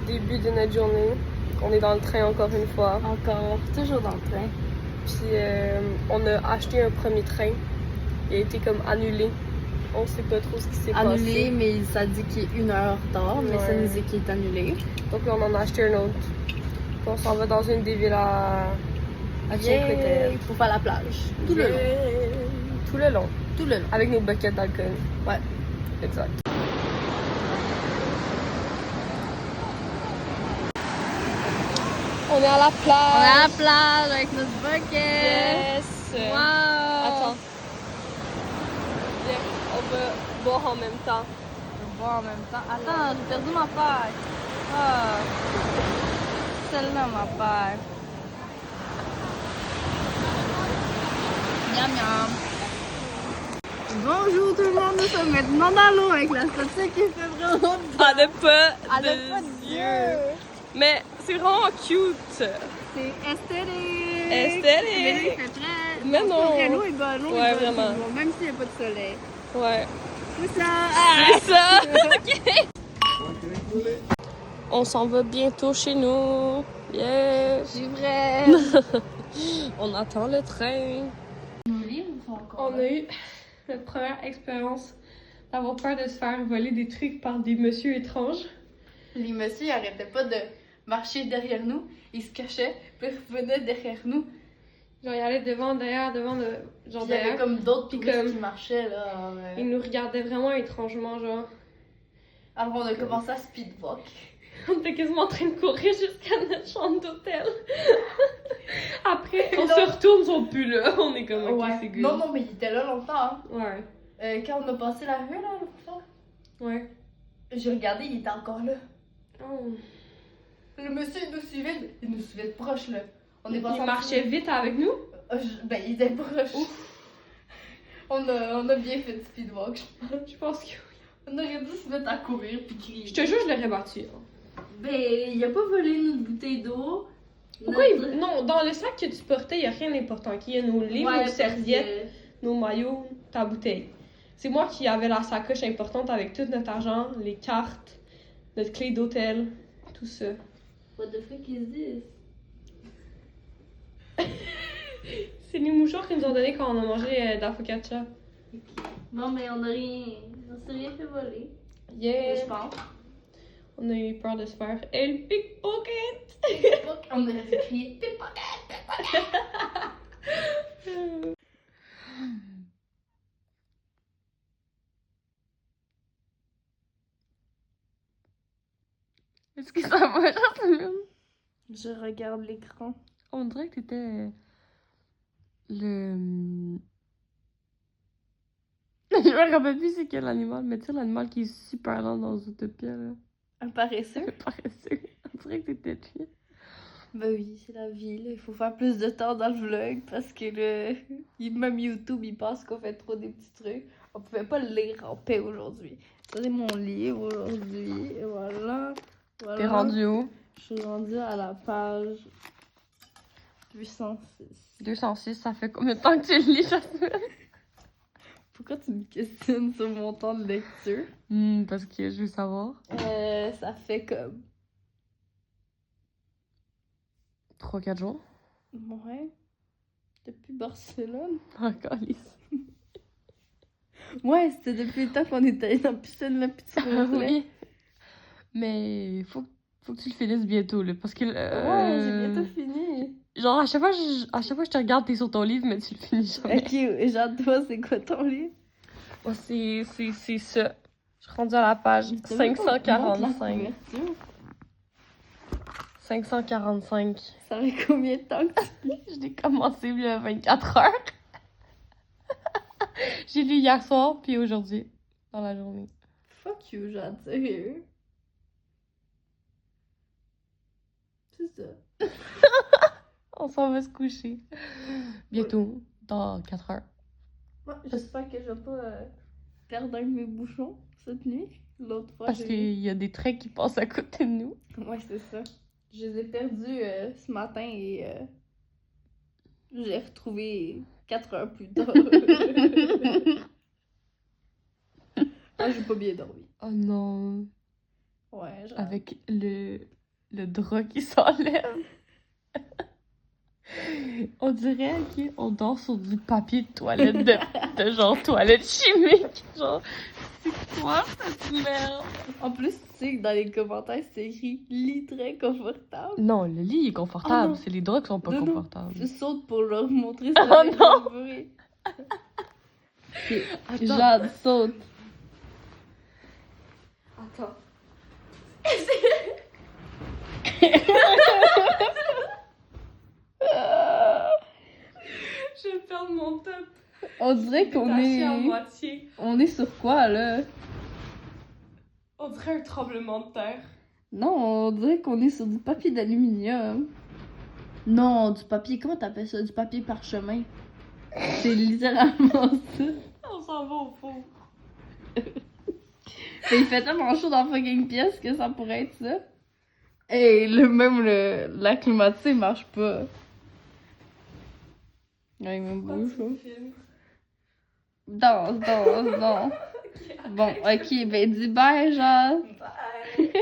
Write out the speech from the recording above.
début de notre journée. On est dans le train encore une fois. Encore, toujours dans le train. Puis on a acheté un premier train. Il a été comme annulé. On sait pas trop ce qui s'est passé. Annulé, mais ça dit qu'il est 1 heure en retard, mais ça Ouais. nous dit qu'il est annulé. Donc là, on en a acheté un autre. Puis on s'en va dans une des villes à Cinque Terre. Pour faire la plage. Tout le long. Tout le long. Tout le long. Avec nos buckets d'alcool. Ouais. Exact. On est à la plage. On est à la plage avec notre bucket. Yes. Wow. Attends. Viens, on va boire en même temps. On va boire en même temps. Attends, j'ai perdu ma paille. Ah. Celle-là, ma paille. Miam miam. Bonjour tout le monde, nous sommes maintenant dans l'eau avec la statue qui fait vraiment Ah, de pas Elle a de pas yeux. Mais c'est vraiment cute. C'est esthétique. Esthétique. Mais là, il fait très... Mais non. Pour vrai, l'eau est bonne, l'eau Ouais, est bonne, vraiment. c'est bon, même s'il n'y a pas de soleil. Ouais. C'est ça. C'est ça. Ok. On s'en va bientôt chez nous. Yes. C'est vrai. On attend le train. Nos livres sont encore On a eu notre première expérience d'avoir peur de se faire voler des trucs par des messieurs étranges. Les messieurs, ils arrêtaient pas de marcher derrière nous. Ils se cachaient, puis ils revenaient derrière nous. Genre, ils allaient devant, derrière, devant, genre Puis il y avait derrière. comme d'autres Puis touristes comme- qui marchaient, là. Ils nous regardaient vraiment étrangement, genre. Alors, on a commencé à speedwalk. On était quasiment en train de courir jusqu'à notre chambre d'hôtel. Après, on Non. se retourne, ils sont plus là. On est comme, ok, c'est good. Non, non, mais il était là longtemps. Hein. Ouais, Quand on a passé la rue, là, l'autre fois, ouais. j'ai regardé, il était encore là. Oh. Le monsieur, il nous suivait de proche, là. On est Il passé en marchait vite avec nous. Ben, il était proche. On a bien fait de speedwalk, je pense. Je pense que On aurait dû se mettre à courir puis crier. je te jure, je l'aurais battu. Hein. Ben, il a pas volé notre bouteille d'eau. Pourquoi Non, dans le sac que tu portais, il n'y a rien d'important. Il y a nos livres, nos serviettes, nos maillots, ta bouteille. C'est moi qui avais la sacoche importante avec tout notre argent, les cartes, notre clé d'hôtel, tout ça. What the fuck is this? C'est les mouchoirs qu'ils nous ont donné quand on a mangé de la focaccia. Non, mais on s'est rien fait voler. Yeah! Je pense. On a eu peur de se faire El pickpocket! On aurait dû crier pickpocket! Est-ce que ça va, Jasmine? Je regarde l'écran. On dirait que t'étais le... Je me rappelle plus c'est quel animal, mais tu sais l'animal qui est super lent dans Zootopia, là. Un paresseux? Paresseux. On dirait que t'étais lui. Ben oui, c'est la vie, là. Il faut faire plus de temps dans le vlog parce que là, même YouTube, il pense qu'on fait trop des petits trucs. On pouvait pas le lire en paix aujourd'hui. Ça, c'est mon livre aujourd'hui. Et voilà. T'es rendu où? Je suis rendue à la page 806. 206, ça fait combien de temps que tu le lis, Jasmine? Pourquoi tu me questionnes sur mon temps de lecture? Parce que je veux savoir. Ça fait comme... 3-4 jours. Ouais. Depuis Barcelone. Encore lisse. Ouais, c'était depuis le temps qu'on était allé dans la piscine, la petite Oui. Mais faut que tu le finisses bientôt, là, parce que... Ouais, j'ai bientôt fini. Genre, à chaque fois que je te regarde, t'es sur ton livre, mais tu le finis jamais. Ok, genre, toi, c'est quoi ton livre? Moi, c'est ça. Je suis rendue à la page 545. 545. Ça fait combien de temps que tu lis? Je l'ai commencé il y a 24 heures. J'ai lu hier soir, puis aujourd'hui, dans la journée. Fuck you, genre, sérieux. C'est ça. On s'en va se coucher. Bientôt, dans 4 heures. Ouais, j'espère que je vais pas perdre un de mes bouchons cette nuit. L'autre fois, Parce j'ai qu'il y a des trains qui passent à côté de nous. Ouais, c'est ça. Je les ai perdus ce matin et je les ai retrouvés 4 heures plus tard. Ah, j'ai pas bien dormi. Oh non. Ouais, genre. Avec le drap qui s'enlève. On dirait qu'on dort sur du papier de toilette de genre toilette chimique. Genre, c'est quoi cette merde? En plus, tu sais que dans les commentaires, c'est écrit lit très confortable. Non, le lit est confortable. Oh non. C'est les draps qui sont pas Non, non. confortables. Je saute pour leur montrer Oh ça. non! Ok, Jade, saute. Attends. Je vais perdre mon top. On dirait qu'on Détaché à est... moitié. On est sur quoi, là? On dirait un tremblement de terre. Non, on dirait qu'on est sur du papier d'aluminium. Non, du papier... Comment t'appelles ça? Du papier parchemin. C'est littéralement ça. On s'en va au four. Mais il fait tellement chaud dans la fucking pièce que ça pourrait être ça. Hey, la climatisée marche pas. Ouais, il me bouge. Danse. Bon, ok, ben dis bye, genre. Bye.